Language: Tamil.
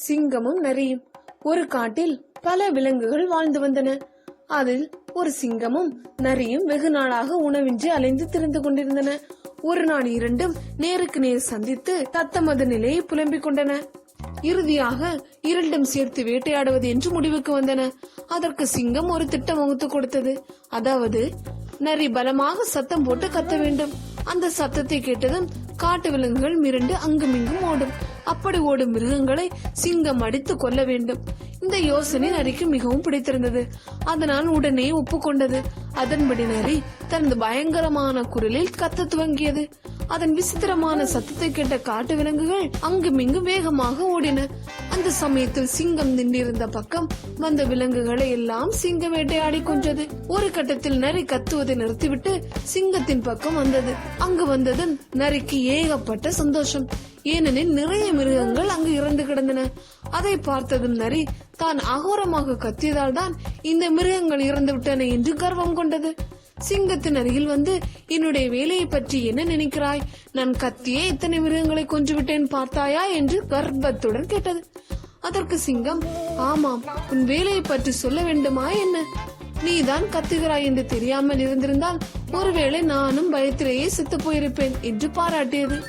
சிங்கமும் நரியும். ஒரு காட்டில் பல விலங்குகள் வாழ்ந்து வந்தன. அதில் ஒரு சிங்கமும் நரியும் வெகு நாளாக உணவின்றி அலைந்து திரிந்து கொண்டிருந்தன. ஒரு நாள் இரண்டும் நேருக்கு நேர் சந்தித்து தத்தமது நிலையை புலம்பிக் கொண்டன. இறுதியாக இரண்டும் சேர்த்து வேட்டையாடுவது என்று முடிவுக்கு வந்தன. அதற்கு சிங்கம் ஒரு திட்டம் வகுத்து கொடுத்தது. அதாவது, நரி பலமாக சத்தம் போட்டு கத்த வேண்டும். அந்த சத்தத்தை கேட்டதும் காட்டு விலங்குகள் மிரண்டு அங்குமிங்கும் ஓடும். அப்படி ஓடும் மிருகங்களை சிங்கம் அடித்து கொல்ல வேண்டும். இந்த யோசனை நரிக்கு மிகவும் பிடித்திருந்தது. அதனால் உடனே ஒப்புக்கொண்டது. அதன்படி நரி தனது பயங்கரமான குரலில் கத்த துவங்கியது. அதன் விசித்திரமான சத்தத்தை கேட்ட காட்டு விலங்குகள் அங்குமிங்கு வேகமாக ஓடின. அந்த சமயத்தில் சிங்கம் நின்றிருந்த பக்கம் வந்த விலங்குகளை எல்லாம் சிங்கம் வேட்டையாடி கொன்றது. ஒரு கட்டத்தில் நரி கத்துவதை நிறுத்திவிட்டு சிங்கத்தின் பக்கம் வந்தது. அங்கு வந்ததும் நரிக்கு ஏகப்பட்ட சந்தோஷம். ஏனெனில் நிறைய மிருகங்கள் அங்கு இறந்து கிடந்தன. அதை பார்த்ததும் நரி தான் அகோரமாக கத்தியதால் தான் இந்த மிருகங்கள் இறந்து விட்டன என்று கர்வம் கொண்டது. சிங்கத்தின் அருகில் வந்து, என்னுடைய வேலையை பற்றி என்ன நினைக்கிறாய்? நான் கத்தியே இத்தனை மிருகங்களை கொன்று விட்டேன் பார்த்தாயா என்று கர்ப்பத்துடன் கேட்டது. அதற்கு சிங்கம், ஆமாம், உன் வேலையை பற்றி சொல்ல வேண்டுமா என்ன? நீதான் கத்துகிறாய் என்று தெரியாமல் இருந்திருந்தால் ஒருவேளை நானும் பயத்திலேயே செத்து போயிருப்பேன் என்று பாராட்டியது.